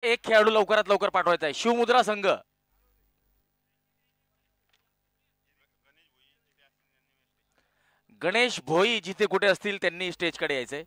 एक खेळाडू लवकरात लवकर पाठवायचा आहे. शिवमुद्रा संघ. गणेश भोई जिथे कुठे असतील त्यांनी स्टेजकडे यायचंय.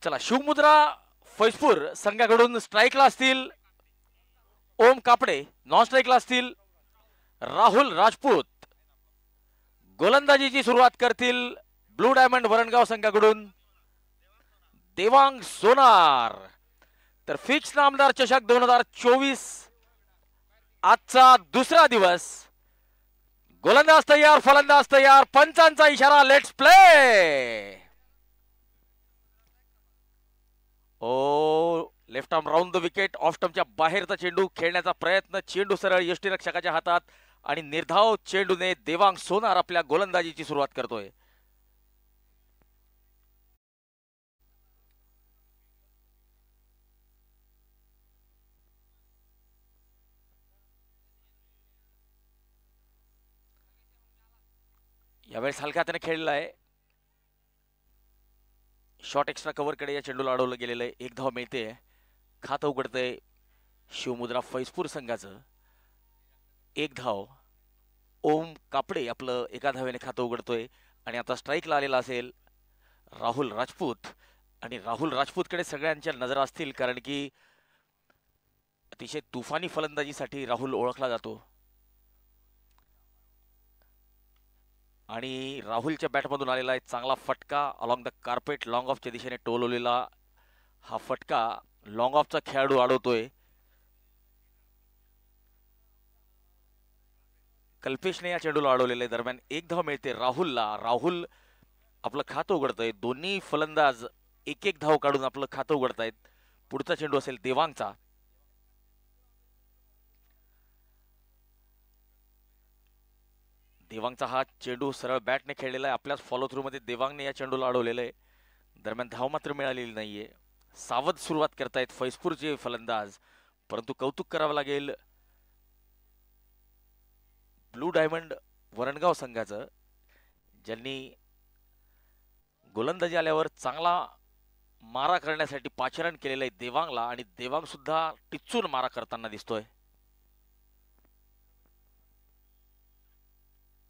चला, शिवमुद्रा फैजपूर संघाकडून स्ट्राईकला असतील ओम कापडे, नॉन स्ट्राईकला असतील राहुल राजपूत. गोलंदाजीची सुरुवात करतील ब्लू डायमंड वरणगाव संघाकडून देवांग सोनार. तर फिक्स नामदार चषक 2024 आजचा दुसरा दिवस. गोलंदाज तयार, फलंदाज तयार, पंचांचा इशारा, लेट्स प्ले. ओ left arm round the wicket, off स्टंपच्या बाहेरचा चेंडू खेळण्याचा प्रयत्न, चेंडू सरळ यष्टीरक्षकाच्या हातात आणि निर्धाव चेंडूने देवांग सोनार आपल्या गोलंदाजीची सुरुवात करतोय. यावेळेस हलक्या हाताने खेळलेला आहे. शॉर्ट एक्स्ट्रा कव्हर कडे या चेंडूला अडवलं गेलेलं आहे. एक धाव मिळते. खातं उघडतंय शिवमुद्रा फैजपूर संघाचं. एक धाव. ओम कापडे आपलं एका धावेने खातं उघडतोय आणि आता स्ट्राईकला आलेला असेल राहुल राजपूत. आणि राहुल राजपूतकडे सगळ्यांच्या नजरा असतील, कारण की अतिशय तुफानी फलंदाजीसाठी राहुल ओळखला जातो. आणि राहुलच्या बॅटमधून आलेला एक चांगला फटका अलॉंग द कार्पेट, लॉंग ऑफच्या दिशेने टोलवलेला हा फटका लॉंग ऑफचा खेळाडू अडवतोय. कल्पेशने या चेंडूला अडवलेलं आहे. दरम्यान एक धाव मिळते राहुलला. राहुल आपलं खातं उघडतंय. दोन्ही फलंदाज एक एक धाव काढून आपलं खातं उघडतायत. पुढचा चेंडू असेल देवांगचा. देवांगचा हा चेंडू सरळ बॅटने खेळलेला आहे. आपल्याच फॉलो थ्रू मध्ये देवांगने या चेंडूला अडवलेलं आहे. दरम्यान धाव मात्र मिळालेली नाहीये. सावध सुरुवात करतायत फैजपूरचे फलंदाज, परंतु कौतुक करावं लागेल ब्लू डायमंड वरणगाव संघाचं, ज्यांनी गोलंदाजी आल्यावर चांगला मारा करण्यासाठी पाचारण केलेलं आहे देवांगला. आणि देवांग सुद्धा टिचून मारा करताना दिसतोय.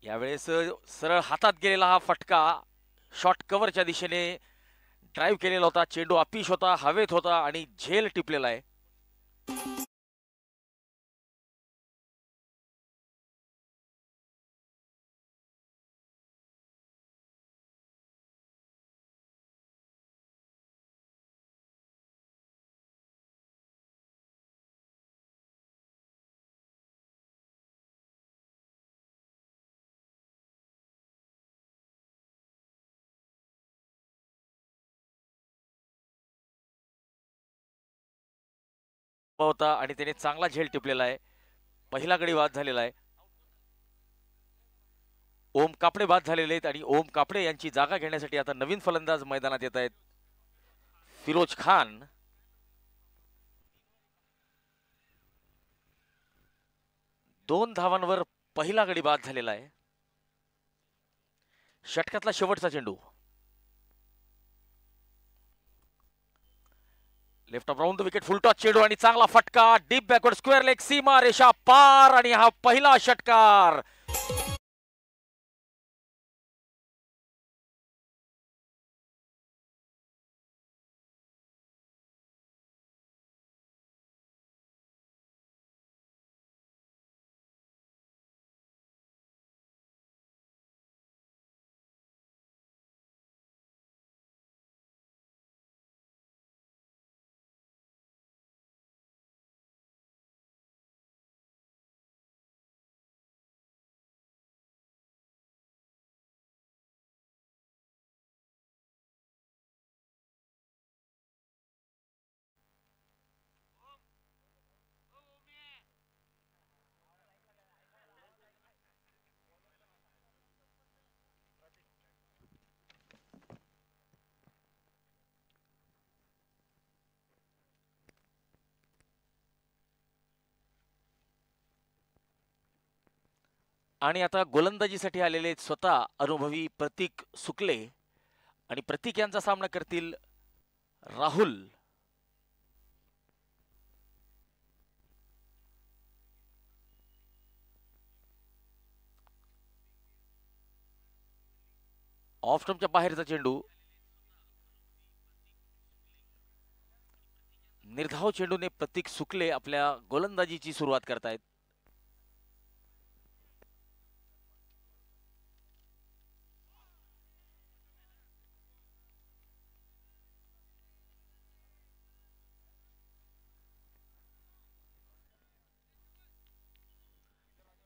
यावेळेस सरळ हातात गेलेला हा फटका शॉर्ट कव्हरच्या दिशेने ड्राईव्ह केलेला होता. चेंडू अपिश होता, हवेत होता आणि झेल टिपलेला आहे. होता आणि त्याने चांगला झेल टिपलेला आहे. पहिला गडी बाद झालेला आहे. ओम कापडे बाद झालेले आहेत आणि ओम कापडे यांची जागा घेण्यासाठी आता नवीन फलंदाज मैदानात येत आहेत. फिरोज खान. दोन धावांवर पहिला गडी बाद झालेला आहे. षटकातला शेवटचा चेंडू. Left of round the wicket, full toss चेंडू आणि चांगला फटका डीप बॅकवर्ड स्क्वेअर लेग, सीमा रेषा पार आणि हा पहिला षटकार. आणि आता गोलंदाजीसाठी आलेले स्वतः अनुभवी प्रतीक सुकले आणि प्रतीक यांचा सामना करतील राहुल. ऑफ स्टंपच्या बाहेरचा चेंडू. निर्धाव चेंडूने प्रतीक सुकले आपल्या गोलंदाजीची सुरुवात करतायत.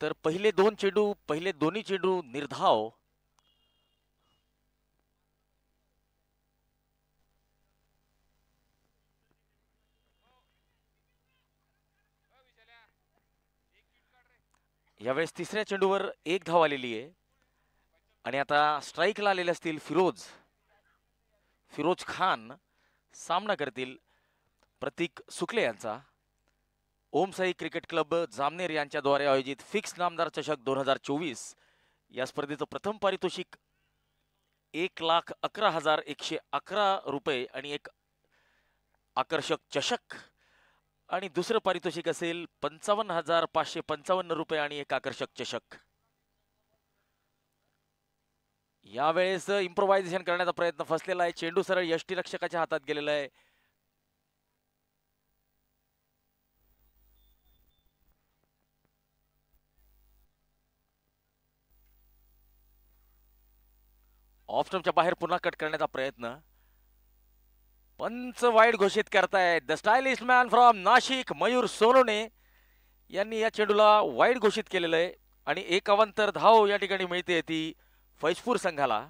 तर पहिले दोन्ही चेंडू निर्धाव. यावेळेस तिसऱ्या चेंडूवर एक धाव आलेली आहे आणि आता स्ट्राईकला आलेले असतील फिरोज खान. सामना करतील प्रतीक सुकले यांचा. ओम साई क्रिकेट क्लब जामनेर यांच्याद्वारे आयोजित फिक्स नामदार चषक 2024 या स्पर्धेचं प्रथम पारितोषिक 1,11,111 रुपये आणि एक आकर्षक चषक आणि दुसरं पारितोषिक असेल 55,555 रुपये आणि एक आकर्षक चषक. यावेळेस इम्प्रोव्हायझेशन करण्याचा प्रयत्न फसलेला आहे. चेंडू सरळ यष्टीरक्षकाच्या हातात गेलेला आहे. ऑफ स्टंपच्या बाहेर पुन्हा कट करण्याचा प्रयत्न. पंच वाईड घोषित करतायत. The stylish man from Nashik Mayur Sonone यांनी या चेंडूला वाईड घोषित केलेलं आहे आणि एक अवांतर धाव या ठिकाणी मिळते ती फैजपूर संघाला.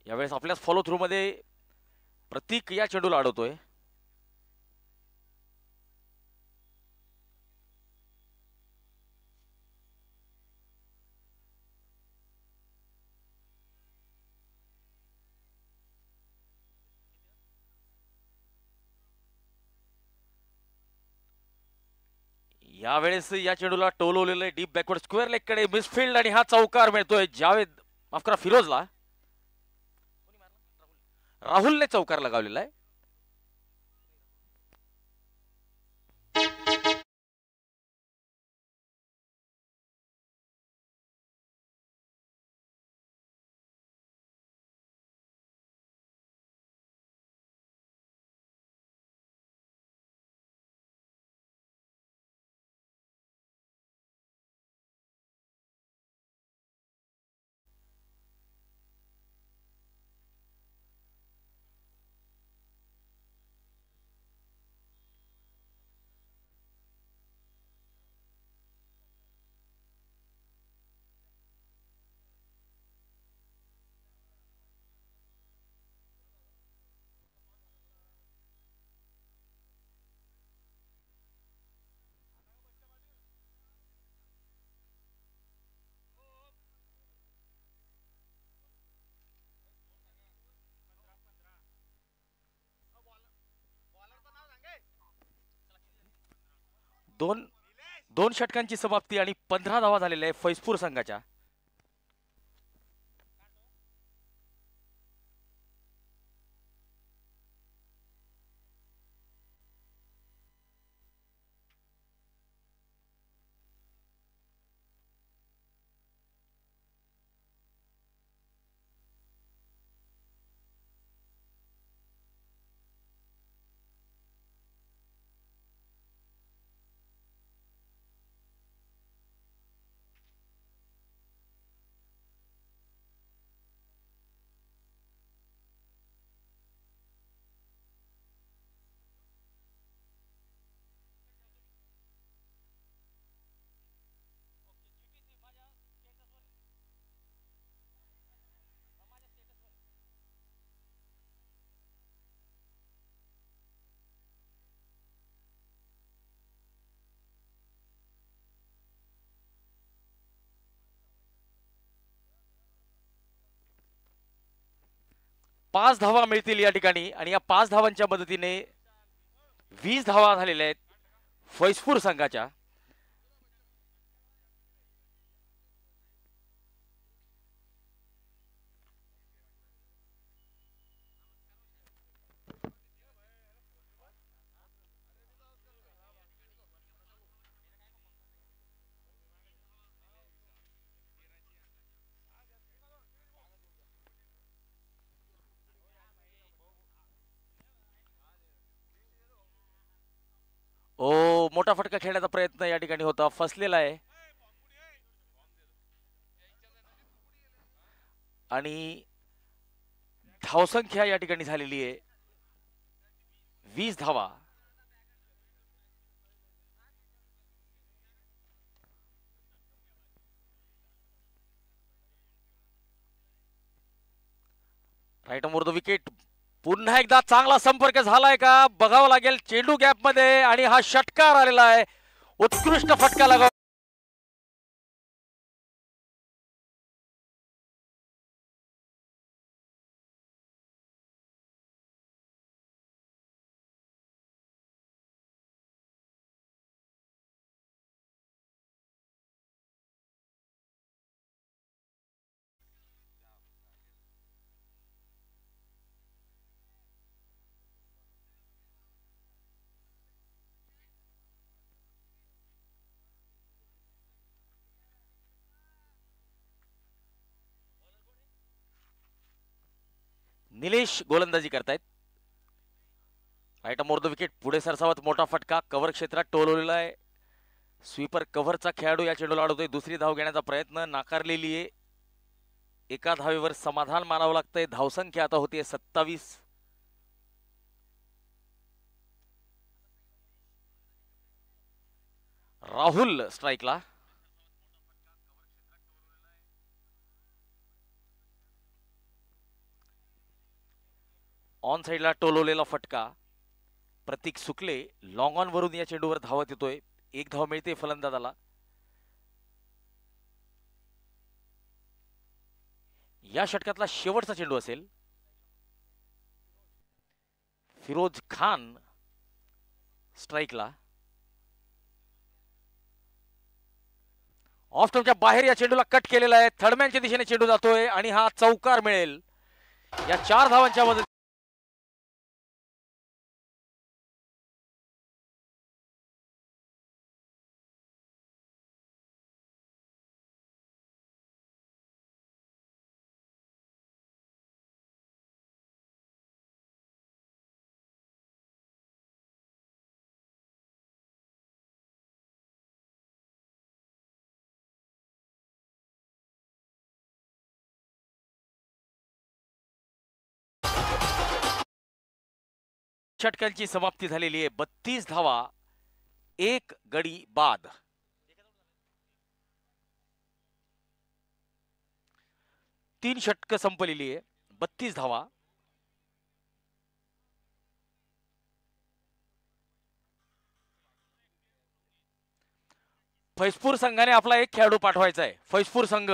यावेळेस आपल्याच फॉलो थ्रू मध्ये प्रतीक या चेंडूला अडवतोय. यावेळेस या चेंडूला टोलवलेलं आहे डीप बॅकवर्ड स्क्वेअर लेग कडे, मिसफिल्ड आणि हा चौकार मिळतोय जावेद माफ करा फिरोजला. राहुलने चौकार लगावलेला आहे. दोन दोन षटकांची समाप्ती आणि 15 धावा झालेल्या आहे फैजपूर संघाच्या. पाच धावा मिळतील या ठिकाणी आणि या 5 धावांच्या मदतीने 20 धावा झालेल्या आहेत फैजपूर संघाच्या. ओ मोठा फटका खेळण्याचा प्रयत्न या ठिकाणी होता, फसलेला आहे. आणि धावसंख्या या ठिकाणी झालेली आहे 20 धावा. Right more the wicket. पुन्हा एकदा चांगला संपर्क झालाय का बघावं लागेल चेंडू गॅप मध्ये आणि हा षटकार आलेला आहे. उत्कृष्ट फटका लगा. निलेश गोलंदाजी करतायत. Right more the wicket. पुढे सरसावत मोठा फटका कव्हर क्षेत्रात टोलवलेला आहे. स्वीपर कव्हरचा खेळाडू या चेंडूला अडवतोय. दुसरी धाव घेण्याचा प्रयत्न नाकारलेली आहे. एका धावेवर समाधान मानावं लागतंय. धावसंख्या आता होतीये 27. राहुल स्ट्राईकला. ऑन साइडला टोलवलेला फटका. प्रतीक सुकले लॉंग ऑन वरून या चेंडूवर धावत येतोय. एक धाव मिळते फलंदाजाला. या षटकातला शेवटचा चेंडू असेल. फिरोज खान स्ट्राईकला. ऑफ स्टंपच्या बाहेर या चेंडूला कट केलेला आहे. थर्डमॅनच्या दिशेने चेंडू जातोय आणि हा चौकार मिळेल. या 4 धावांच्या मदत. षटकांची समाप्ती झालेली आहे. 32 धावा, 1 गडी बाद. तीन षटक संपलेली आहे. 32 धावा. फैजपूर संघाने आपला एक खेळाडू पाठवायचा आहे. फैजपूर संघ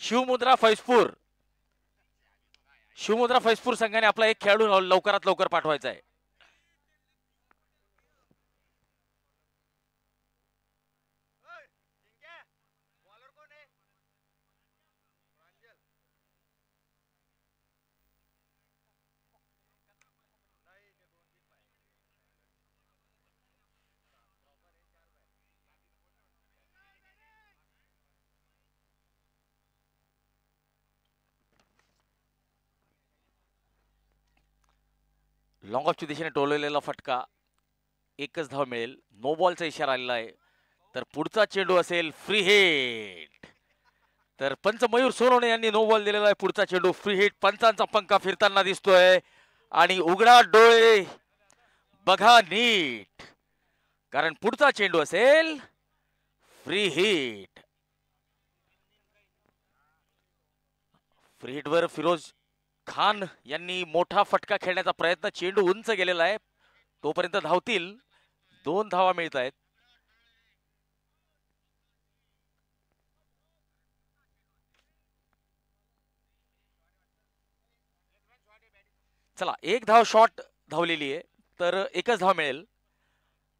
शिवमुद्रा फैजपूर संघाने आपला एक खेळाडू लवकरात लवकर पाठवायचा आहे. लॉंग ऑफच्या दिशेने टोलवलेला फटका, एकच धाव मिळेल. नो बॉलचा इशारा आलेला आहे. तर पुढचा चेंडू असेल फ्री हिट. तर पंच मयूर सोनवणे यांनी नो बॉल दिलेला आहे. पुढचा चेंडू फ्री हिट. पंचांचा पंखा फिरताना दिसतोय आणि उघडा डोळे बघा नीट, कारण पुढचा चेंडू असेल फ्री हिट. फ्री हिटवर फिरोज खान यांनी मोठा फटका खेळण्याचा प्रयत्न, चेंडू उंच गेलेला आहे. तोपर्यंत धावतील. 2 धावा मिळत आहेत. चला, एक धाव शॉट धावलेली आहे, तर एकच धाव मिळेल.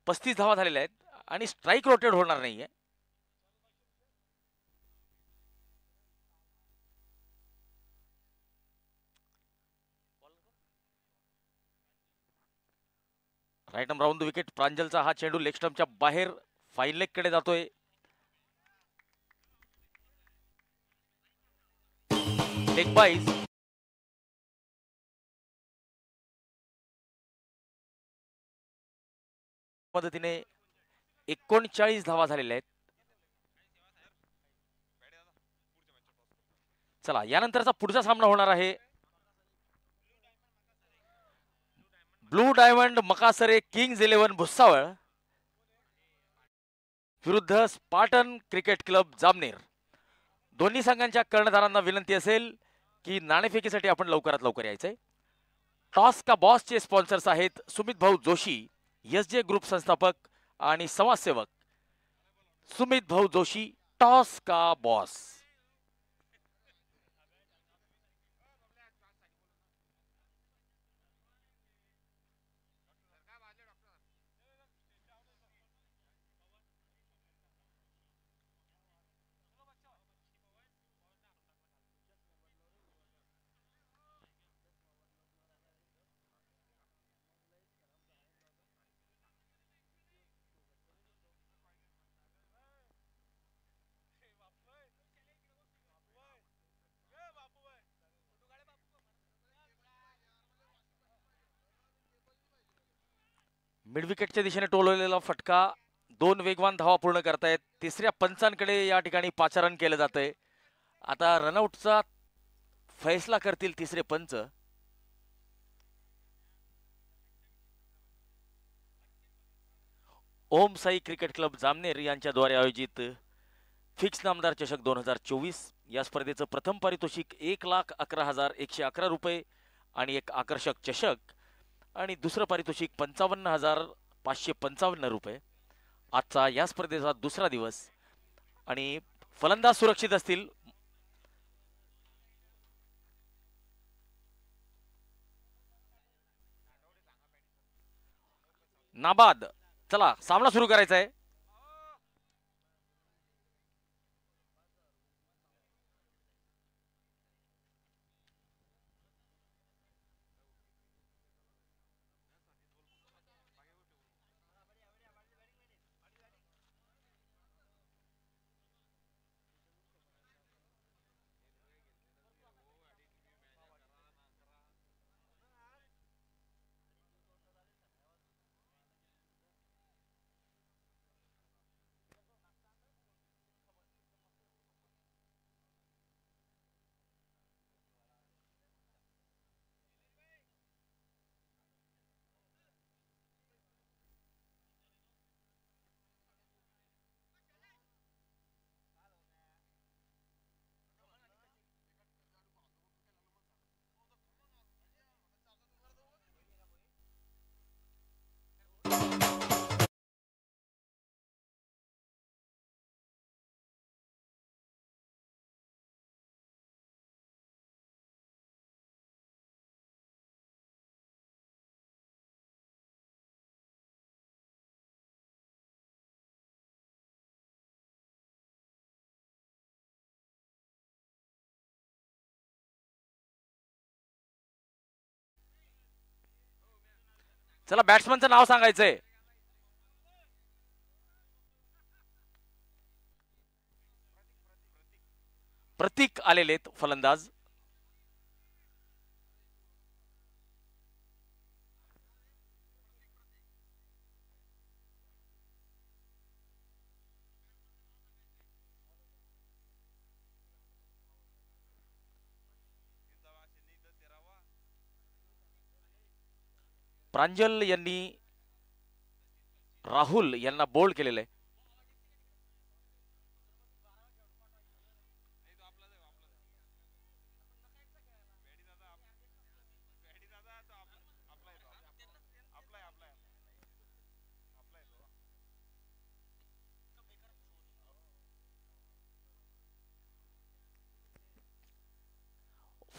35 धावा झालेल्या आहेत आणि स्ट्राईक रोटेट होणार नाहीये. Right arm round the wicket. प्रांजलचा हा चेंडू लेग स्टंपच्या बाहेर फाईन लेग कडे जातोय. Leg byes. मदतीने 39 धावा झालेल्या आहेत. चला, यानंतरचा पुढचा सामना होणार आहे blue diamond Makasare kings 11 Bhusawal विरुद्ध स्पार्टन क्रिकेट क्लब जामनेर. दोन्ही संघांच्या कर्णधारांना विनंती असेल की नाणेफेकीसाठी आपण लवकरात लवकर यायचंय. टॉस का बॉसचे स्पॉन्सर्स आहेत सुमित भाऊ जोशी, एसजे ग्रुप संस्थापक आणि समाजसेवक सुमित भाऊ जोशी. टॉस का बॉस. मिडविकेटच्या दिशेने टोलवलेला फटका. 2 वेगवान धावा पूर्ण करतायत. तिसऱ्या पंचांकडे या ठिकाणी पाचारण केलं जातंय. आता रनआउटचा फैसला करतील तिसरे पंच. ओम साई क्रिकेट क्लब जामनेर यांच्याद्वारे आयोजित फिक्स नामदार चषक 2024 या स्पर्धेचं प्रथम पारितोषिक 1,11,111 रुपये आणि एक आकर्षक चषक आणि दुसरं पारितोषिक 55,555 रुपये. आजचा या स्पर्धेचा दुसरा दिवस आणि फलंदाज सुरक्षित असतील. नाबाद. चला, सामना सुरू करायचा आहे. चला, बॅट्समनचं नाव सांगायचंय. प्रतीक आलेलेत फलंदाज. प्रांजल यांनी राहुल यांना बोल्ड केलेलं आहे.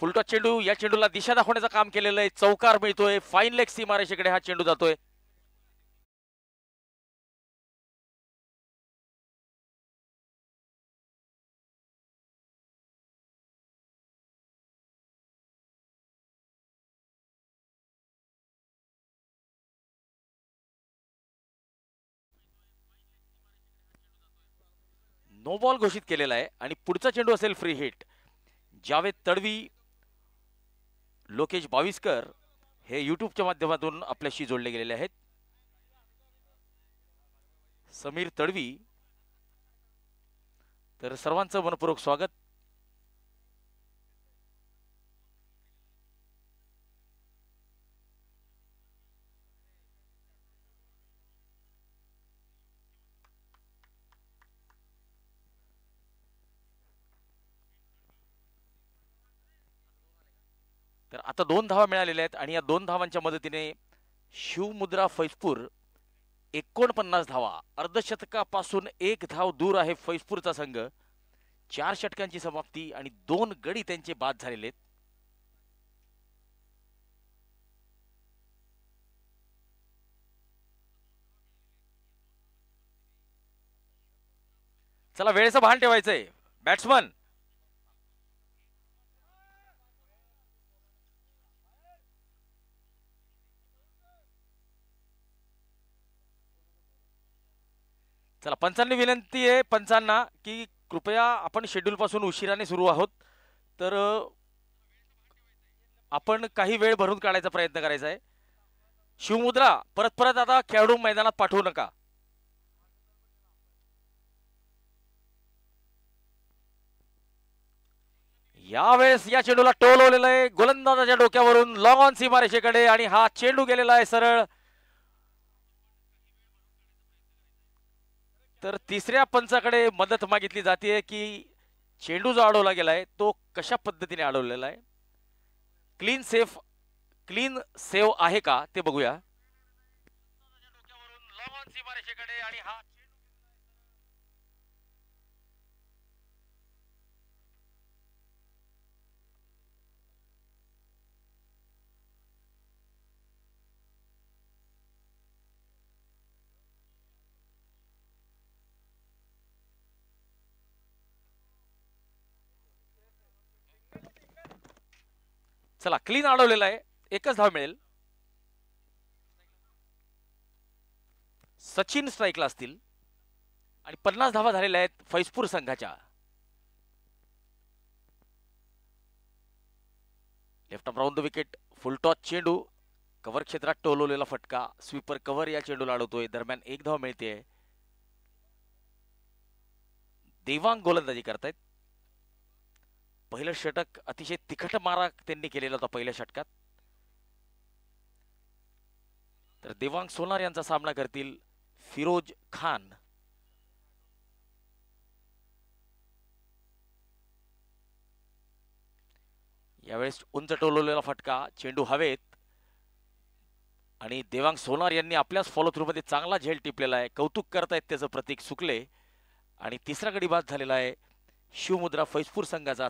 फुलटॉस चेंडू, या चेंडूला दिशा दाखवण्याचं काम केलेलं आहे. चौकार मिळतोय. फाईन लेग सीमारेषेकडे हा चेंडू जातोय. नो बॉल घोषित केलेला आहे आणि पुढचा चेंडू असेल फ्री हिट. जावेद तडवी, लोकेश बाविस्कर हे युट्यूबच्या माध्यमातून आपल्याशी जोडले गेलेले आहेत. समीर तडवी, तर सर्वांचं मनपूर्वक स्वागत. तर आता 2 धावा मिळालेल्या आहेत आणि या 2 धावांच्या मदतीने शिवमुद्रा फैजपूर 49 धावा, अर्धशतकापासून 1 धाव दूर आहे फैजपूरचा संघ. 4 षटकांची समाप्ती आणि 2 गडी त्यांचे बाद झालेले आहेत. चला वेळेचं भान ठेवायचंय. बॅट्समन चला, पंचांनी विनंती आहे पंचांना की कृपया आपण शेड्यूल पासून उशिराने सुरू आहोत, तर आपण काही वेळ भरून काढायचा प्रयत्न करायचा आहे. शिवमुद्रा परत परत आता खेळाडू मैदानात पाठवू नका. यावेळेस या चेंडूला टोलवलेलं आहे गोलंदाजाच्या डोक्यावरून लॉंग ऑन सीमारेषेकडे आणि हा चेंडू गेलेला आहे सरळ. तर तिसऱ्या पंचाकडे मदत मागितली जाते की चेंडू जो अडवला गेलाय तो कशा पद्धतीने अडवलेला आहे. क्लीन सेव्ह आहे का ते बघूया. आणि हा चला क्लीन अडवलेला आहे. एकच धाव मिळेल. सचिन स्ट्राईकला असतील आणि 50 धावा झालेल्या आहेत फैजपूर संघाच्या. Left of round the wicket, full toss चेंडू, कव्हर क्षेत्रात टोलवलेला फटका, स्वीपर कव्हर या चेंडूला अडवतोय. दरम्यान 1 धाव मिळते. देवांग गोलंदाजी करतायत. पहिलं षटक अतिशय तिखट मारा त्यांनी केलेला होता पहिल्या षटकात. तर देवांग सोनार यांचा सामना करतील फिरोज खान. यावेळेस उंच टोलवलेला फटका, चेंडू हवेत आणि देवांग सोनार यांनी आपल्याच फॉलो थ्रू मध्ये चांगला झेल टिपलेला आहे. कौतुक करतायत त्याचं प्रतीक सुकले. आणि तिसरा गडी बाद झालेला आहे शिवमुद्रा फैजपूर संघाचा.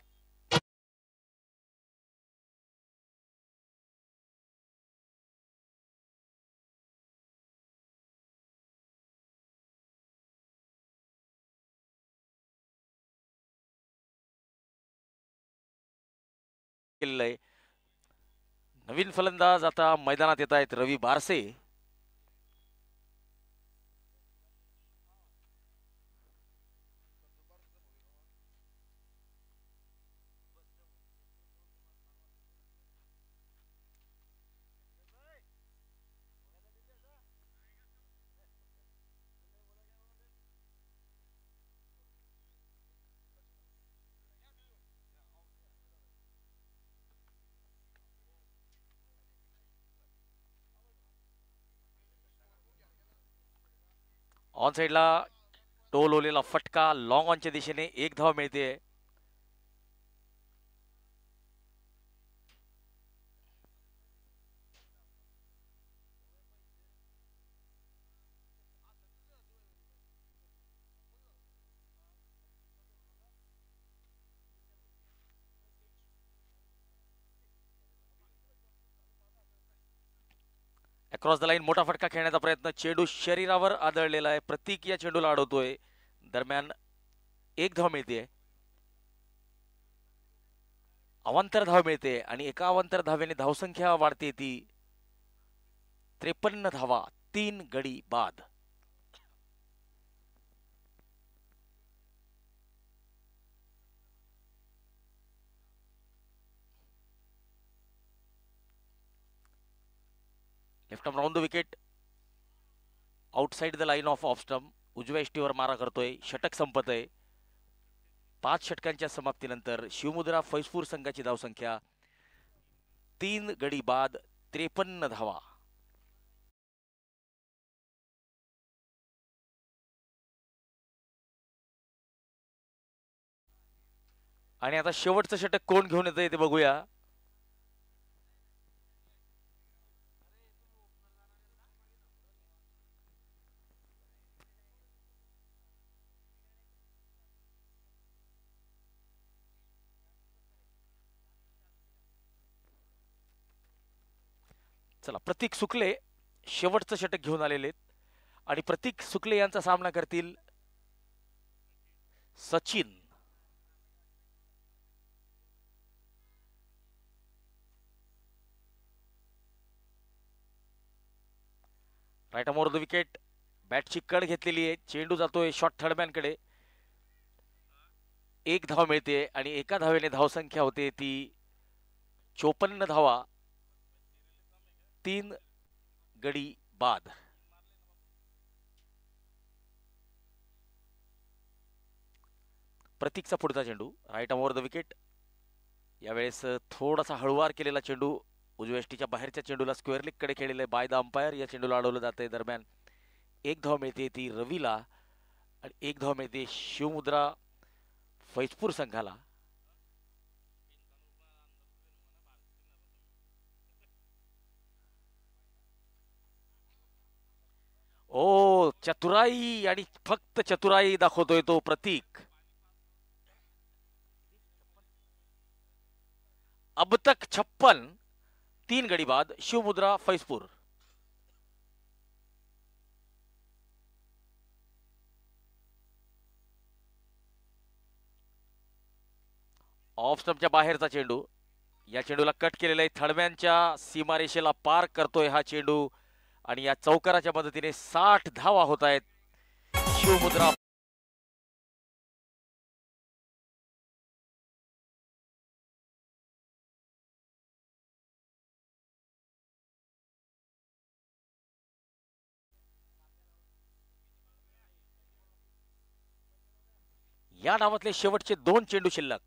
नवीन फलंदाज आता मैदानात येत आहेत, रवी बारसे. ऑन साइडला टोल ओलेला फटका लॉंग ऑनच्या दिशेने एक धाव मिळते. अक्रॉस द लाईन मोठा फटका खेळण्याचा प्रयत्न, चेंडू शरीरावर आदळलेला आहे. प्रतीक या चेंडूला अडवतोय. दरम्यान एक धाव मिळते. अवांतर धाव मिळते आणि एका अवांतर धावेने धावसंख्या वाढते ती 53 धावा, 3 गडी बाद. Left arm round the wicket, outside the line off stump. उजव्या इष्टीवर मारा करतोय. षटक संपत आहे. 5 षटकांच्या समाप्तीनंतर शिवमुद्रा फैजपूर संघाची धावसंख्या 3 गडी बाद, 53 धावा. आणि आता शेवटचं षटक कोण घेऊन येतंय ते बघूया. चला, प्रतीक सुकले शेवटचं षटक घेऊन आलेले आणि प्रतीक सुकले यांचा सामना करतील Sachin. Right arm over the wicket, बॅटची कड घेतलेली आहे. चेंडू जातोय शॉट थर्डमॅनकडे. एक धाव मिळते आणि एका धावेने धावसंख्या होते ती 54 धावा, 3 गडी बाद. प्रतीकचा पुढचा चेंडू right arm over the wicket. यावेळेस थोडासा हळुवार केलेला चेंडू उजव्या यष्टीच्या बाहेरच्या चेंडूला स्क्वेअर लेग कडे खेळलेले बाय द अंपायर. या चेंडूला अडवलं जाते. दरम्यान एक धाव मिळते ती रवीला आणि एक धाव मिळते शिवमुद्रा फैजपूर संघाला. ओ, चतुराई आणि फक्त चतुराई दाखवतोय तो प्रतीक. अब तक 56, 3 गडी बाद, शिवमुद्रा फैजपूर. ऑफ स्टंपच्या बाहेरचा चेंडू. या चेंडूला कट केलेला आहे. थडम्यांच्या सीमारेषेला पार करतोय हा चेंडू आणि या चौकाराच्या मदतीने 60 धावा होत आहेत. शिवमुद्रा या डावातले शेवटचे 2 चेंडू शिल्लक.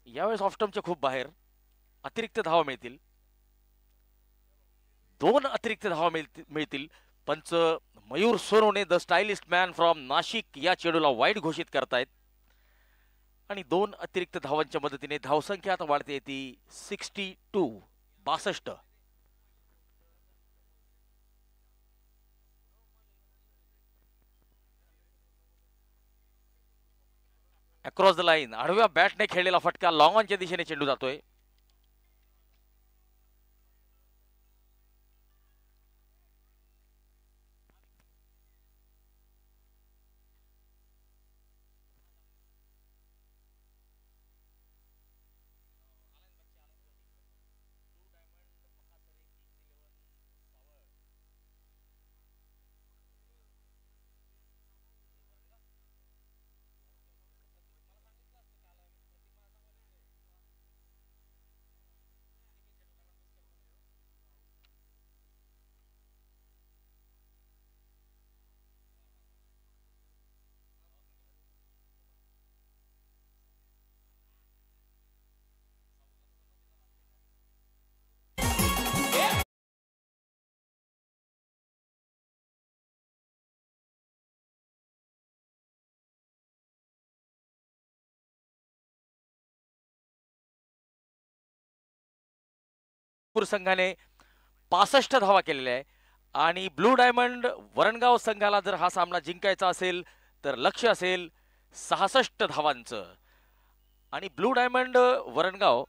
यावेळेस ऑफस्टंपच्या खूप बाहेर अतिरिक्त धावा मिळतील. 2 अतिरिक्त धावा मिळतील. पंच Mayur Sonawane the stylist man from Nashik या चेंडूला वाईड घोषित करतायत आणि 2 अतिरिक्त धावांच्या मदतीने धावसंख्या आता वाढते ती 62. अक्रॉस द लाईन आडव्या बॅटने खेळलेला फटका लॉंग ऑनच्या दिशेने चेंडू जातोय. पूर संघाने 65 धावा केलेल्या आहे आणि ब्लू डायमंड वरणगाव संघाला जर हा सामना जिंकायचा असेल तर लक्ष्य असेल 66 धावांचं. आणि ब्लू डायमंड वरणगाव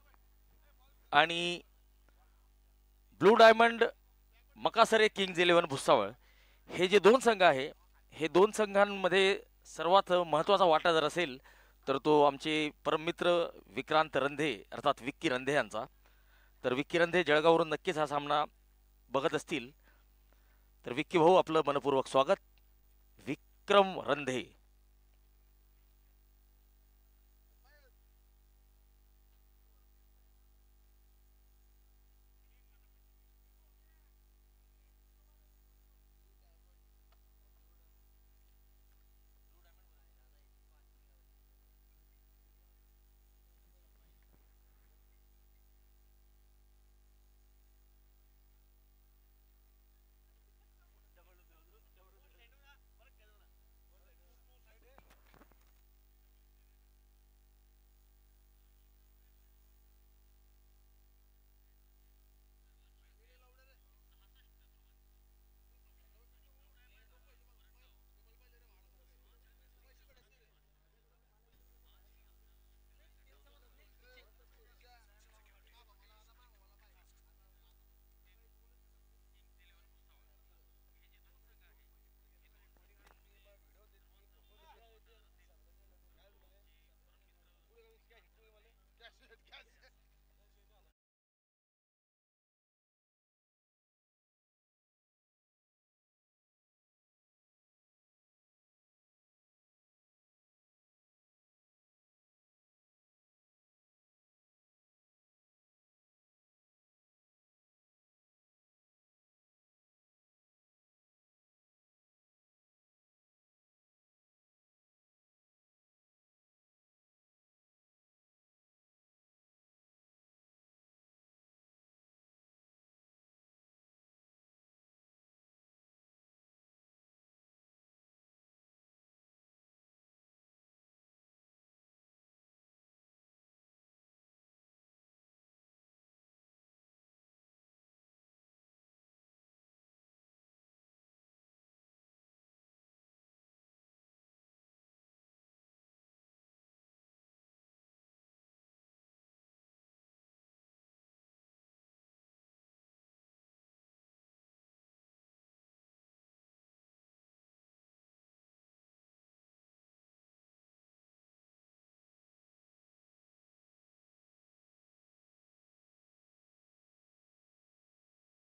आणि blue diamond Makasare kings 11 Bhusawal हे जे दोन संघ आहे, हे दोन संघांमध्ये सर्वात महत्त्वाचा वाटा जर असेल तर तो आमचे परममित्र विक्रांत रंधे अर्थात विक्की रंधे यांचा. तर विक्की रंधे जळगाववरून नक्कीच हा सामना बघत असतील. तर विक्की भाऊ आपलं मनपूर्वक स्वागत. विक्रम रंधे.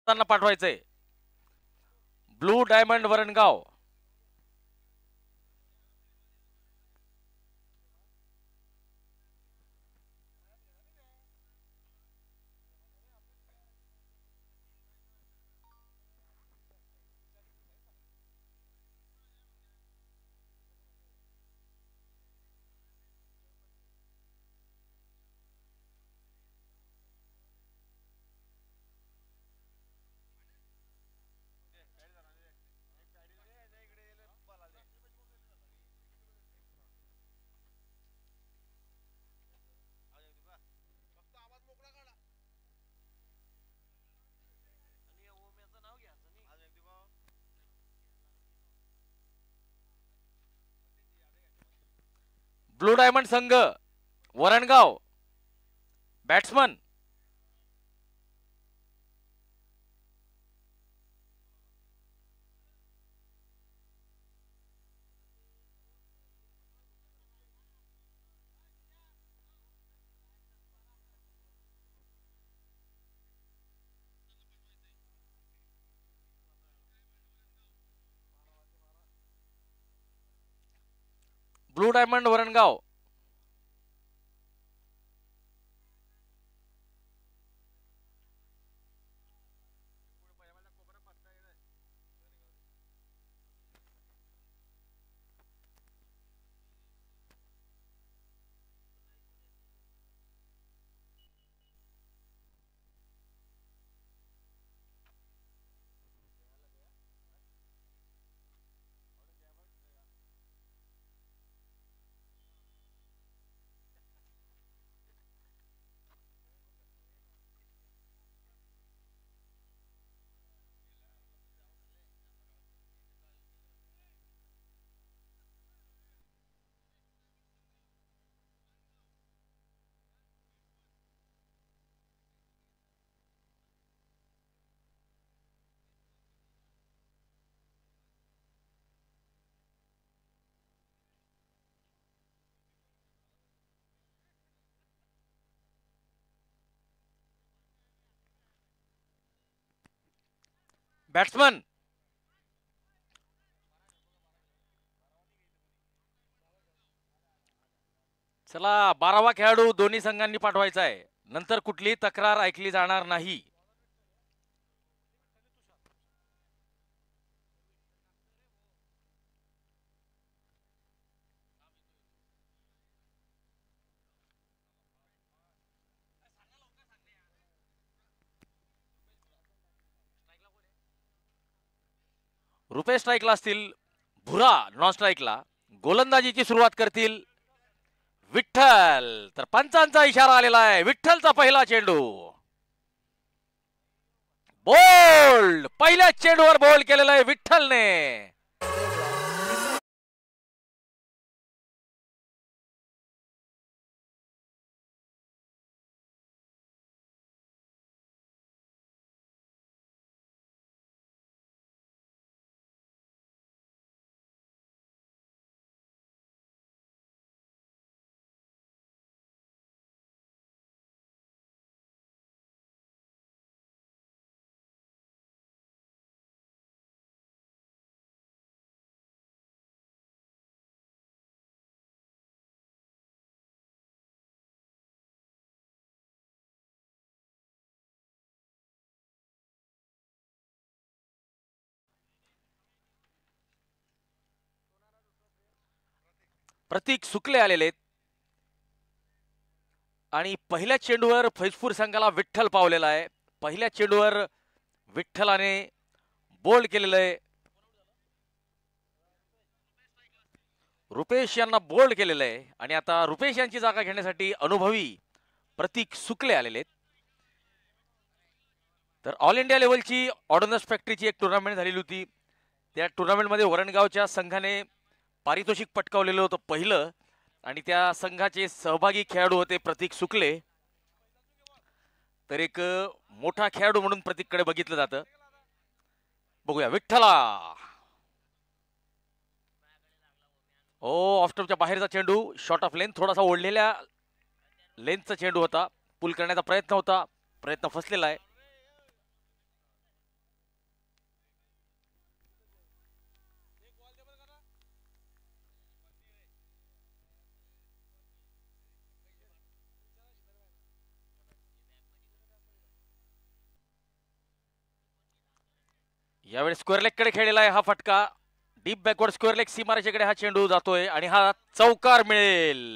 त्यांना पाठवायचंय blue diamond Varangaon. Blue diamond संघ Varangaon batsman. Blue diamond Varangaon. Batsman चला 12वा खेळाडू दोन्ही संघांनी पाठवायचा आहे. नंतर कुठली तक्रार ऐकली जाणार नाही. रुपेश स्ट्राईकला असतील, भुरा नॉन स्ट्राईकला. गोलंदाजीची सुरुवात करतील विठ्ठल. तर पंचांचा इशारा आलेला आहे. विठ्ठलचा पहिला चेंडू बोल्ड. पहिल्याच चेंडूवर बोल्ड केलेला आहे विठ्ठलने. प्रतीक सुकले आलेले आहेत आणि पहिल्या चेंडूवर फैजपूर संघाला विठ्ठल पावलेला आहे. पहिल्या चेंडूवर विठ्ठलाने बोल्ड केलेलं आहे. रुपेश यांना बोल्ड केलेलं आहे आणि आता रुपेश यांची जागा घेण्यासाठी अनुभवी प्रतीक सुकले आलेले आहेत. तर ऑल इंडिया लेवलची ऑर्डनन्स फॅक्टरीची एक टुर्नामेंट झालेली होती. त्या टुर्नामेंटमध्ये वरणगावच्या संघाने पारितोषिक पटकावलेलं होतं पहिलं आणि त्या संघाचे सहभागी खेळाडू होते प्रतीक सुकले. तर एक मोठा खेळाडू म्हणून प्रतीककडे बघितलं जातं. बघूया विठ्ठला. ओ ऑफस्टॉपच्या बाहेरचा चेंडू. शॉर्ट ऑफ लेंथ, थोडासा ओढलेल्या लेंथचा चेंडू होता. पुल करण्याचा प्रयत्न होता, प्रयत्न फसलेला आहे. यावेळी स्क्वेअर लेग कडे खेळलेला आहे हा फटका. डीप बॅकवर्ड स्क्वेअर लेग सीमारेषेकडे हा चेंडू जातोय आणि हा चौकार मिळेल.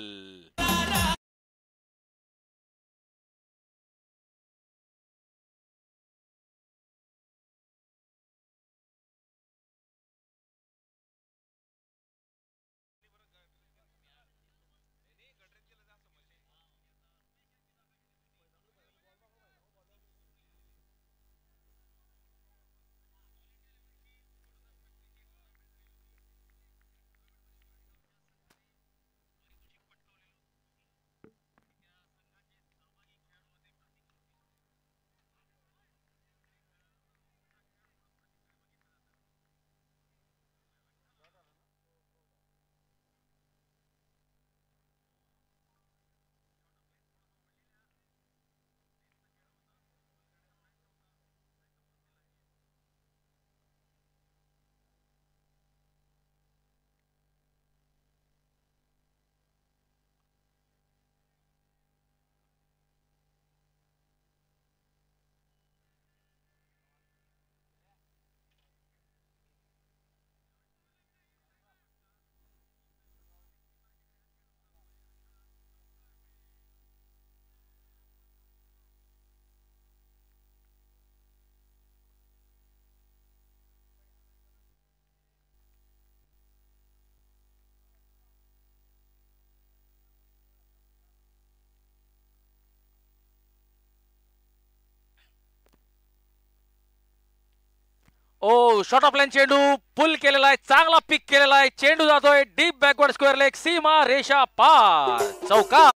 ओ शॉर्ट ऑफ लाईन चेंडू पुल केलेला आहे. चांगला पिक केलेला आहे. चेंडू जातोय डीप बॅकवर्ड स्क्वेअर लेग सीमा रेषा पार. चौकार.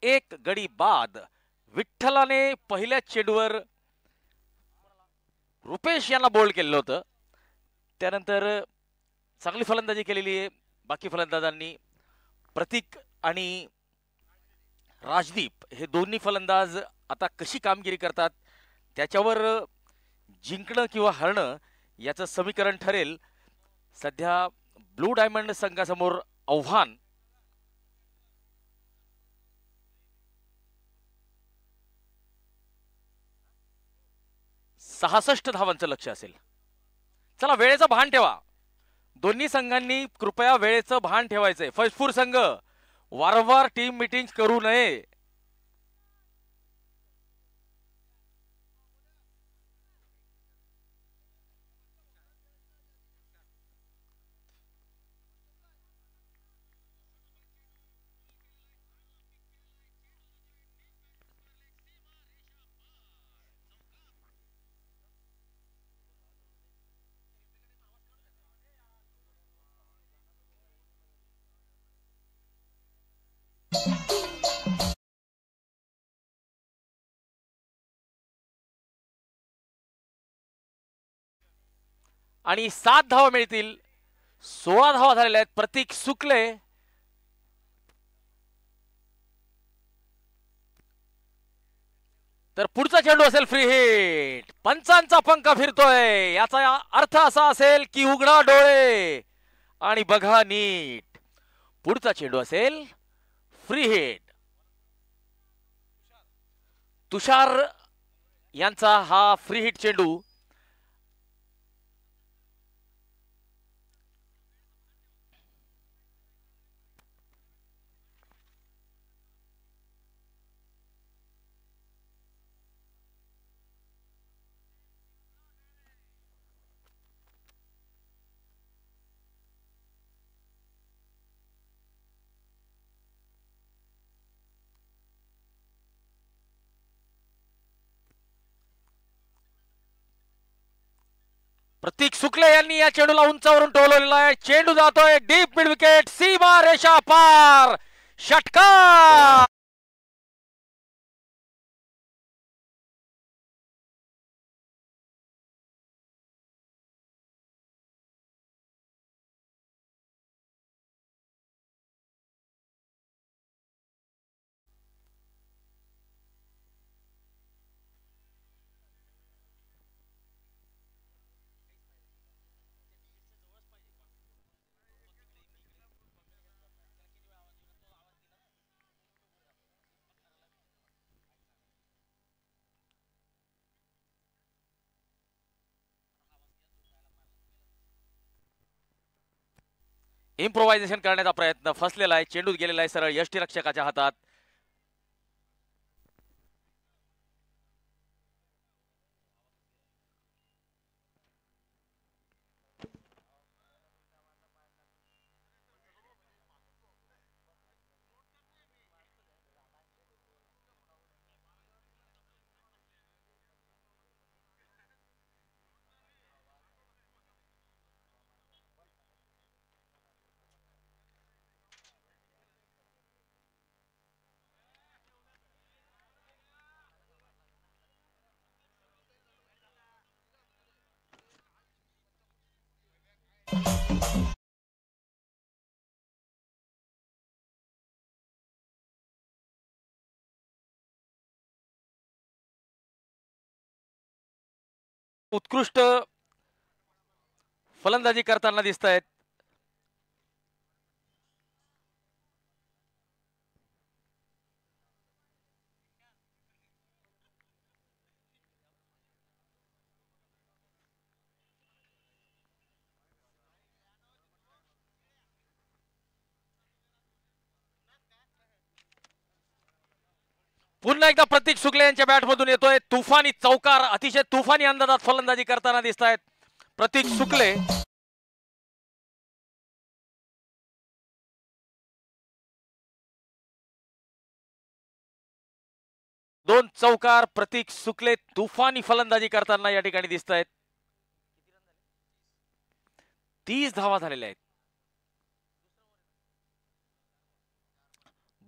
एक गडी बाद. विठ्ठलाने पहिल्या चेंडूवर रुपेश यांना बोल्ड केलेलं होतं. त्यानंतर चांगली फलंदाजी केलेली आहे बाकी फलंदाजांनी. प्रतीक आणि राजदीप हे दोन्ही फलंदाज आता कशी कामगिरी करतात त्याच्यावर जिंकणं किंवा हरणं याचं समीकरण ठरेल. सध्या ब्लू डायमंड संघासमोर आव्हान 66 धावांचं लक्ष असेल. चला वेळेचं भान ठेवा. दोन्ही संघांनी कृपया वेळेचं भान ठेवायचंय. फैजपूर संघ वारंवार टीम मीटिंग करू नये. आणि 7 धावा मिळतील. 16 धावा झालेल्या आहेत. प्रतीक सुकले तर पुढचा चेंडू असेल फ्री हिट. पंचांचा पंखा फिरतोय याचा अर्थ असा असेल की उघडा डोळे आणि बघा नीट. पुढचा चेंडू असेल फ्री हिट. तुषार यांचा हा फ्री हिट चेंडू प्रतीक सुकले यांनी या चेंडूला उंचावरून टोलवलेला आहे. चेंडू जातोय डीप मिड विकेट. सीमा रेषा पार. षटकार. इम्प्रोव्हायझेशन करण्याचा प्रयत्न फसलेला आहे. चेंडू गेलेला आहे सरळ यष्टीरक्षकाच्या हातात. उत्कृष्ट फलंदाजी करताना दिसत आहेत. पुन्हा एकदा प्रतीक शुक्ले यांच्या बॅटमधून येतोय तुफानी चौकार. अतिशय तुफानी अंदाजात फलंदाजी करताना दिसत आहेत प्रतीक शुक्ले. दोन चौकार. प्रतीक शुक्ले तुफानी फलंदाजी करताना या ठिकाणी दिसत आहेत. 30 धावा झालेल्या आहेत.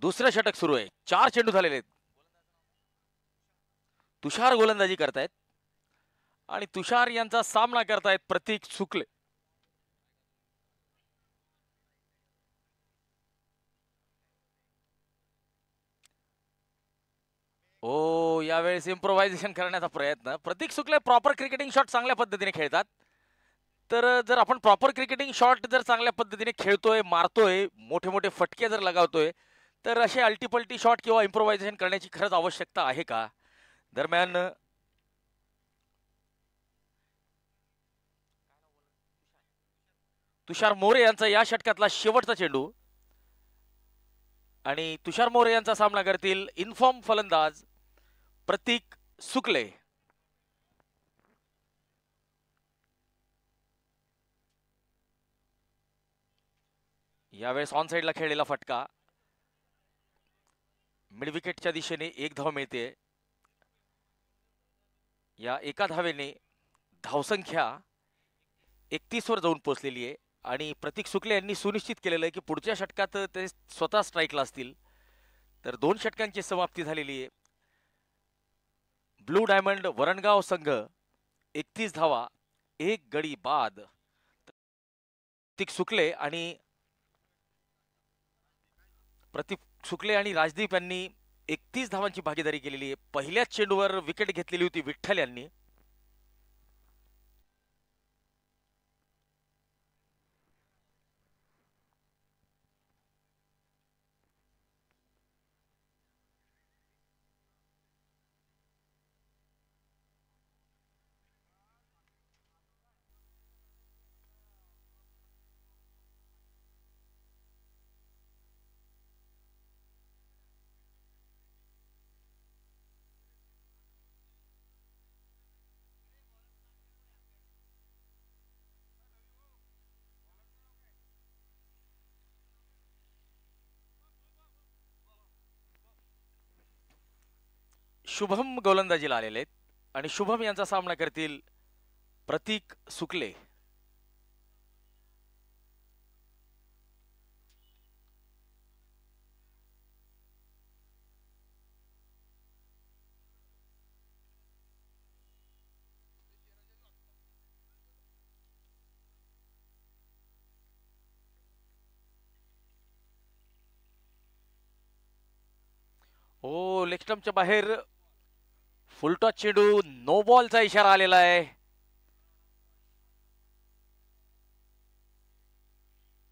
दुसरं षटक सुरू आहे. 4 चेंडू झालेले आहेत. तुषार गोलंदाजी करतायत आणि तुषार यांचा सामना करतायत प्रतीक शुक्ले. हो, यावेळेस इम्प्रोव्हायझेशन करण्याचा प्रयत्न. प्रतीक शुक्ल प्रॉपर क्रिकेटिंग शॉट चांगल्या पद्धतीने खेळतात. तर जर आपण प्रॉपर क्रिकेटिंग शॉट जर चांगल्या पद्धतीने खेळतोय, मारतोय, मोठे मोठे फटके जर लगावतोय, तर असे अल्टीपल्टी शॉट किंवा इम्प्रोव्हायझेशन करण्याची खरंच आवश्यकता आहे का? दरम्यान तुषार मोरे यांचा या षटकातला शेवटचा चेंडू आणि तुषार मोरे यांचा सामना करतील इन्फॉर्म फलंदाज प्रतीक सुकले. यावेळेस ऑन साइडला खेळलेला फटका मिडविकेटच्या दिशेने एक धाव मिळते. या एका धावेने धावसंख्या 31 वर जाऊन पोहोचलेली आहे आणि प्रतीक शुक्ले यांनी सुनिश्चित केलेलं आहे की पुढच्या षटकात ते स्वतः स्ट्राईकला असतील. तर 2 षटकांची समाप्ती झालेली आहे. ब्लू डायमंड वरणगाव संघ 31 धावा, एक गडी बाद. प्रतीक शुक्ले आणि राजदीप यांनी 31 धावांची भागीदारी केलेली आहे. पहिल्याच चेंडूवर विकेट घेतलेली होती विठ्ठल यांनी. शुभम गोलंदाजीला आलेले आहेत आणि शुभम यांचा सामना करतील प्रतीक शुक्ले. ओ लेग स्टंपच्या बाहेर फुलटॉस चेंडू, नो बॉलचा इशारा आलेला आहे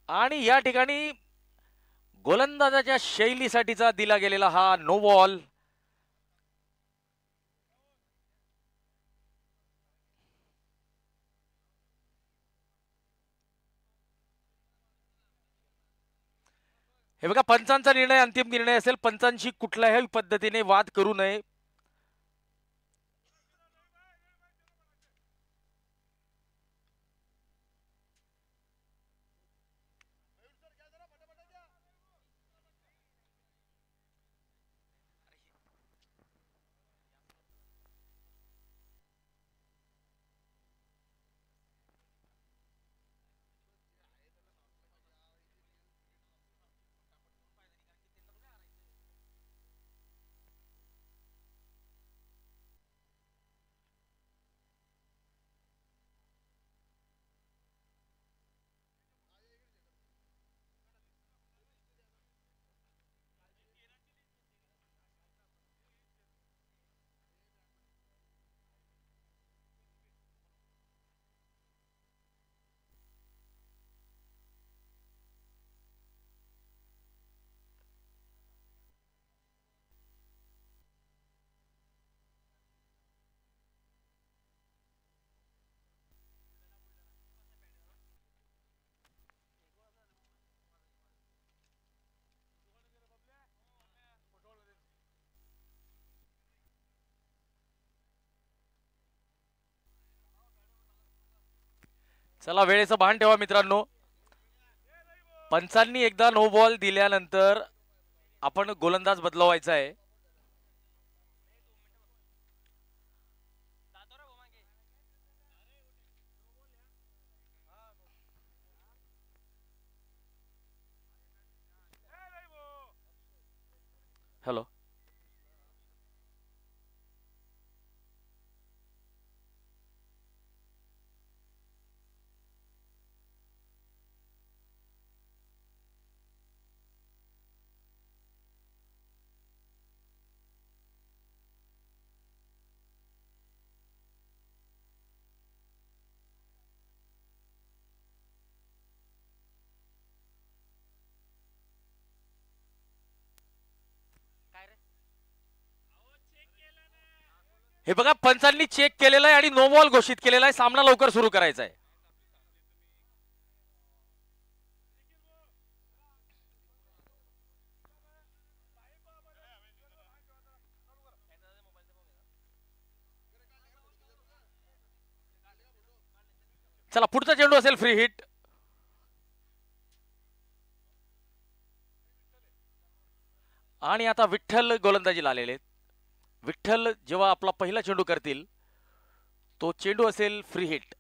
आणि या ठिकाणी गोलंदाजाच्या शैलीसाठीचा दिला गेलेला हा नो बॉल. हे बघा, पंचांचा निर्णय अंतिम निर्णय असेल. पंचांशी कुठल्याही पद्धतीने वाद करू नये. चला, वेळेचं भान ठेवा मित्रांनो. पंचांनी एकदा नो बॉल दिल्यानंतर आपण गोलंदाज बदलवायचा आहे. हॅलो, हे बघा पंचांनी चेक केलेलं आहे आणि नो बॉल घोषित केलेला आहे. सामना लवकर सुरू करायचा आहे. चला पुढचा चेंडू असेल फ्री हिट. आणि आता विठ्ठल गोलंदाजीला आलेले. विठ्ठल जेव्हा आपला पहिला चेंडू करतील तो चेंडू असेल फ्री हिट.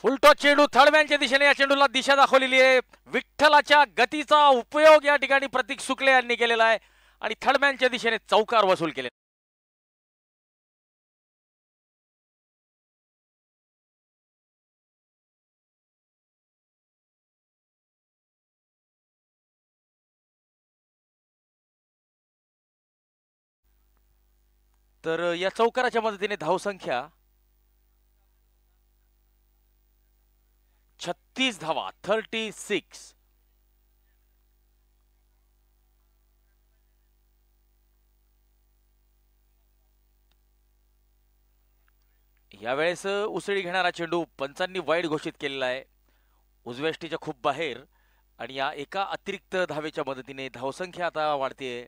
फुलटॉस चेंडू थर्डमॅनच्या दिशेने. या चेंडूला दिशा दाखवलेली आहे. विठ्ठलाच्या गतीचा उपयोग या ठिकाणी प्रतीक सुकले यांनी केलेला आहे आणि थर्डमॅनच्या दिशेने चौकार वसूल केले. तर या चौकाराच्या मदतीने धावसंख्या 36 धावा, 36. यावेळेस उसळी घेणारा चेंडू पंचांनी वाईड घोषित केलेला आहे. उजव्याष्टीच्या खूप बाहेर आणि या एका अतिरिक्त धावेच्या मदतीने धावसंख्या आता वाढते.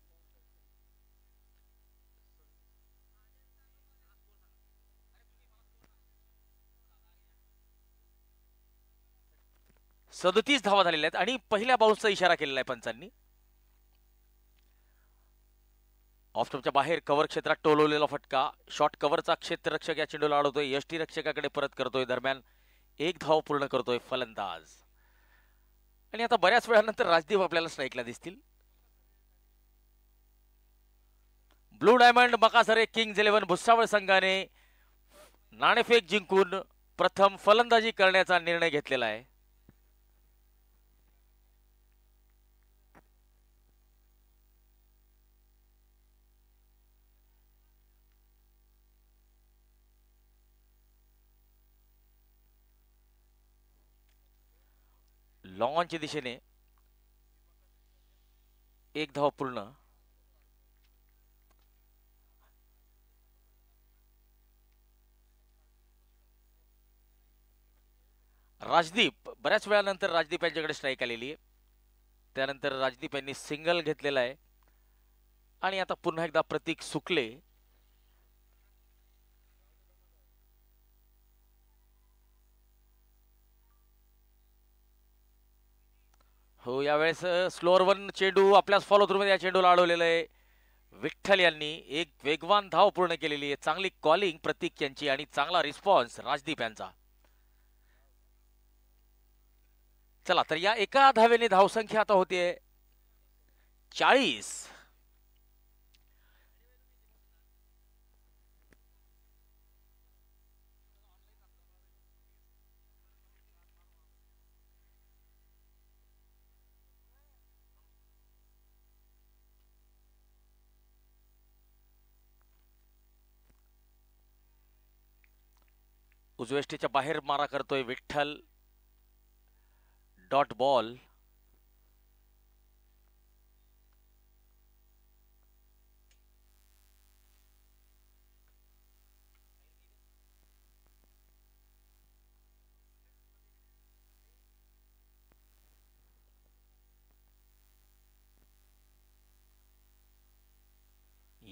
सदतीस धावा झालेल्या आहेत आणि पहिल्या बाउन्सचा इशारा केलेला आहे पंचांनी. ऑफस्टॉपच्या बाहेर कव्हर क्षेत्रात टोलवलेला फटका. शॉर्ट कव्हरचा क्षेत्ररक्षक या चेंडूला अडवतोय. यष्टी रक्षकाकडे परत करतोय. दरम्यान एक धाव पूर्ण करतोय फलंदाज. आणि आता बऱ्याच वेळानंतर राजदीप आपल्याला स्ट्राईकला दिसतील. Blue diamond Makasare kings 11 Bhusawal संघाने नाणेफेक जिंकून प्रथम फलंदाजी करण्याचा निर्णय घेतलेला आहे. लॉंगॉनच्या दिशेने एक धाव पूर्ण. राजदीप बऱ्याच वेळानंतर राजदीप यांच्याकडे स्ट्राईक आलेली आहे. त्यानंतर राजदीप यांनी सिंगल घेतलेला आहे आणि आता पुन्हा एकदा प्रतीक सुकले. हो यावेळेस स्लोअर वन चेंडू आपल्याच फॉलो थ्रू मध्ये या चेंडूला अडवलेलं आहे. विठ्ठल यांनी एक वेगवान धाव पूर्ण केलेली आहे. चांगली कॉलिंग प्रतीक यांची आणि चांगला रिस्पॉन्स राजदीप यांचा. चला तर या एका धावेने धावसंख्या आता होते 40. उजवेष्टीच्या बाहेर मारा करतोय विठ्ठल. Dot ball.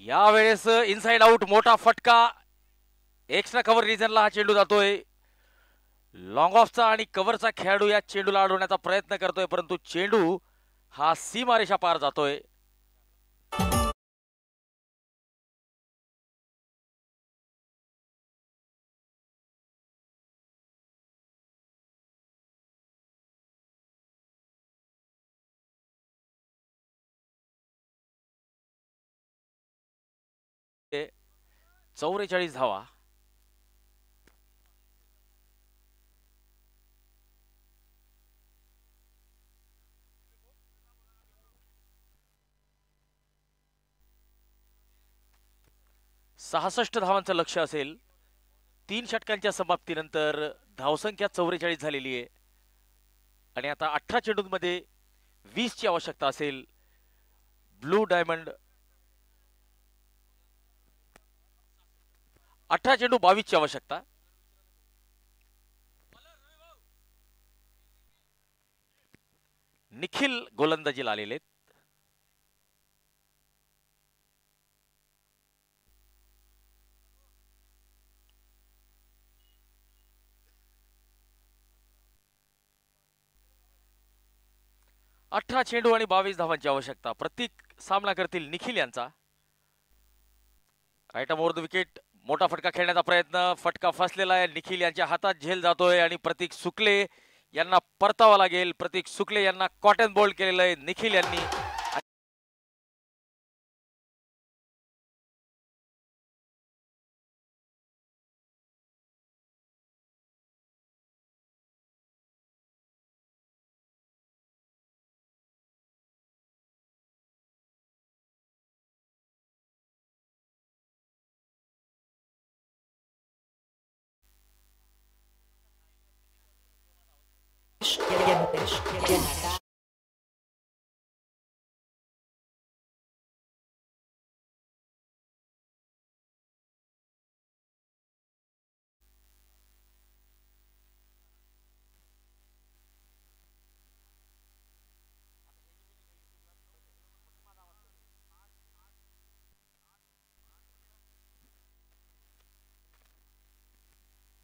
यावेळेस इनसाइड आउट मोठा फटका. एक्स्ट्रा कव्हर रिजनला हा चेंडू जातोय. लॉंग ऑफचा आणि कव्हरचा खेळाडू या चेंडूला अडवण्याचा प्रयत्न करतोय परंतु चेंडू हा सीमारेषा पार जातोय. ते 44 धावा. 66 धावांचं लक्ष असेल. 3 षटकांच्या समाप्तीनंतर धावसंख्या 44 झालेली आहे आणि आता 18 चेंडूंमध्ये 20 ची आवश्यकता असेल. ब्लू डायमंड 18 चेंडू 22 ची आवश्यकता. निखिल गोलंदाजीला आलेले आहेत. अठरा चेंडू आणि 22 धावांची आवश्यकता. प्रत्येक सामना करतील निखिल यांचा. Item over the wicket. मोठा फटका खेळण्याचा प्रयत्न. फटका फसलेला आहे. निखिल यांच्या हातात झेल जातोय आणि प्रतीक सुकले यांना परतावा लागेल. प्रतीक सुकले यांना कॉटन बोल्ड केलेलं आहे निखिल यांनी.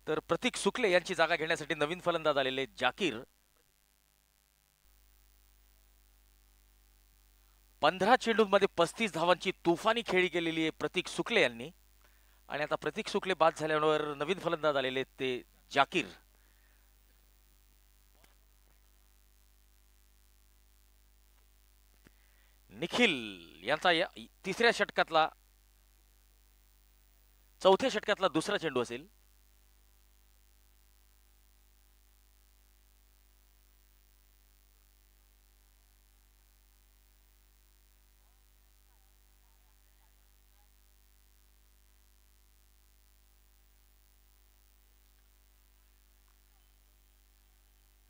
तर प्रतीक सुकले यांची जागा घेण्यासाठी नवीन फलंदाज आलेले जाकीर. 15 चेंडूंमध्ये 35 धावांची तुफानी खेळी केलेली आहे प्रतीक सुकले यांनी. आणि आता प्रतीक सुकले बाद झाल्यावर नवीन फलंदाज आलेले ते जाकीर. निखिल यांचा या तिसऱ्या षटकातला चौथ्या षटकातला दुसरा चेंडू असेल.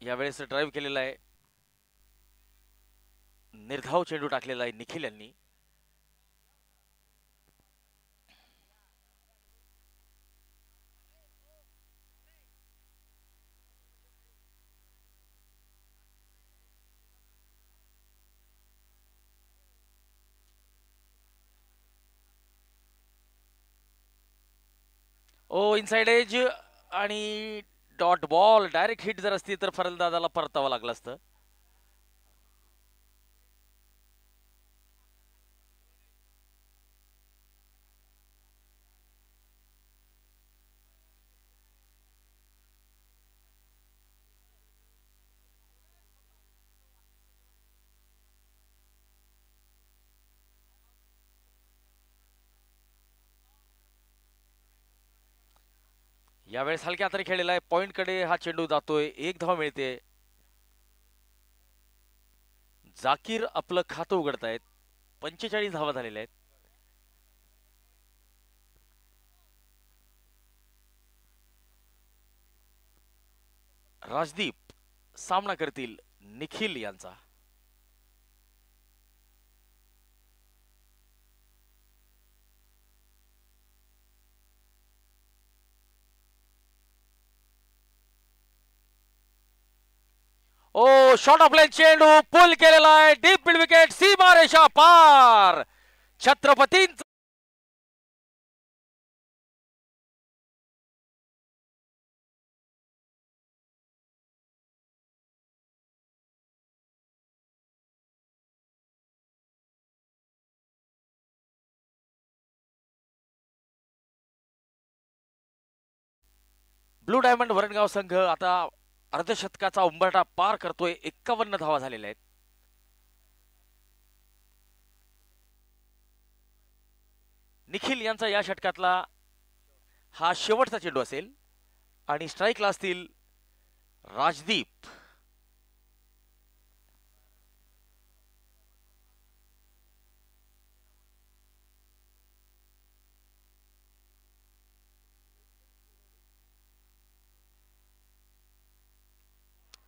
यावेळेस ड्राईव्ह केलेला आहे. निर्धाव चेंडू टाकलेला आहे निखिल यांनी. ओ इनसाइड एज आणि डॉट बॉल. डायरेक्ट हिट जर असती तर फलंदाजाला परतावा लागला असतं. यावेळेस हलक्या हाताने खेळलेला आहे. पॉइंट कडे हा चेंडू जातोय. एक धाव मिळते. जाकीर आपलं खातं उघडतायत. 45 धावा झालेल्या आहेत. राजदीप सामना करतील निखिल यांचा. ओ शॉट ऑफ लाईन चेंडू पुल केलेला आहे. Deep mid wicket. सीमारेषा पार. छत्रपतींचा ब्लू डायमंड वरणगाव संघ आता अर्धशतकाचा उंबरठा पार करतोय. 51 धावा झालेल्या आहेत. निखिल यांचा या षटकातला हा शेवटचा चेंडू असेल आणि स्ट्राईकला असतील राजदीप.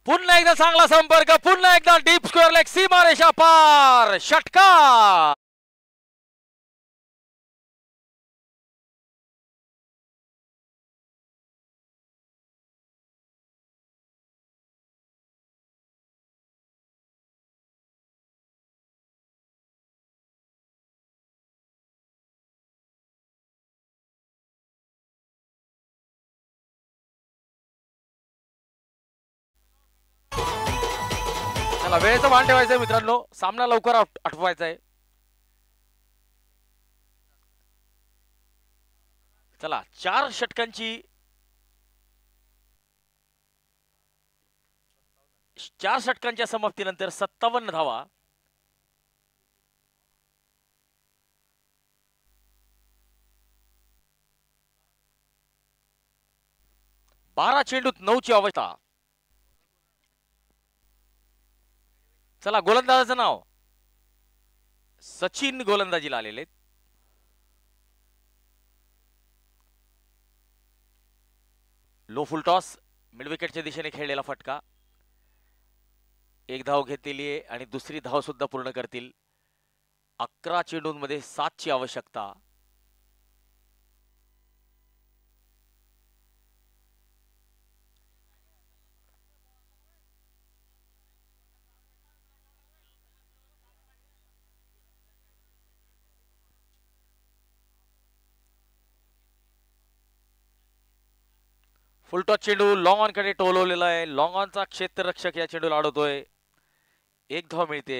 पुन्हा एकदा चांगला संपर्क, पुन्हा एकदा डीप स्क्वेअर लेग, सीमारेषा पार, षटकार. चला वेळेचं भान ठेवायचंय मित्रांनो, सामना लवकर आटवायचा आहे. चला 4 षटकांची 4 षटकांच्या समाप्तीनंतर 57 धावा. बारा चेंडूत 9ची अवस्था. चला गोलंदाजाचं नाव सचिन गोलंदाजीला आलेले. लो फुल टॉस, मिड विकेटच्या दिशेने खेळलेला फटका. एक धाव घेतलेली आहे आणि दुसरी धाव सुद्धा पूर्ण करतील. 11 चेंडूंमध्ये 7ची आवश्यकता. फुल टॉस चेंडू लॉंग ऑन कडे टोलवलेला आहे. लॉंग ऑनचा क्षेत्ररक्षक या चेंडूला अडवतोय. एक धाव मिळते.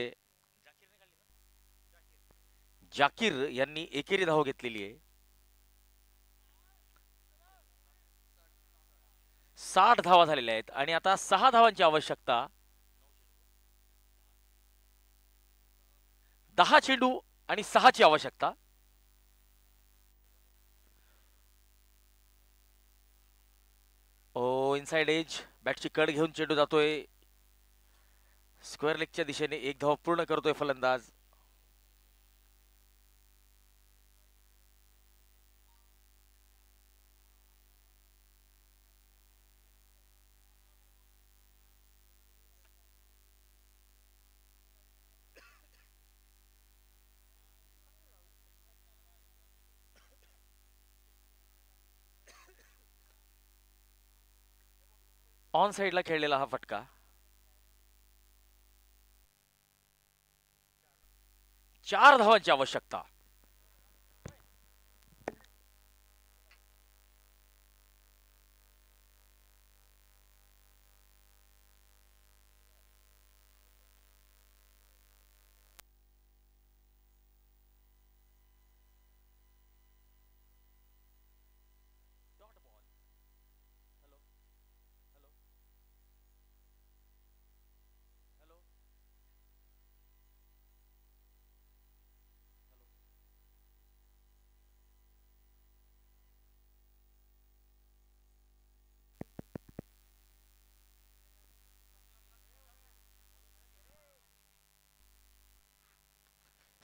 जाकीर यांनी एकेरी धाव घेतलेली आहे. 60 धावा झालेल्या आहेत आणि आता 6 धावांची आवश्यकता. 10 चेंडू आणि 6ची आवश्यकता. ओ इनसाइड एज, बॅटची कड घेऊन चेंडू जातोय. स्क्वेअर लेगच्या दिशेने एक धाव पूर्ण करतोय फलंदाज. ऑन साइडला खेळलेला हा फटका. 4 धावांची आवश्यकता.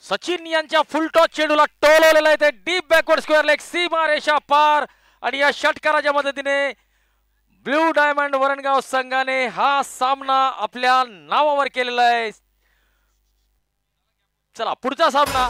सचिन यांच्या फुल टॉस चेंडूला टोलवलेला आहे. ते डीप बॅकवर्ड स्क्वेअर लेग, सीमारेषा पार. आणि या षटकाराच्या मदतीने ब्ल्यू डायमंड वरणगाव संघाने हा सामना आपल्या नावावर केलेला आहे. चला पुढचा सामना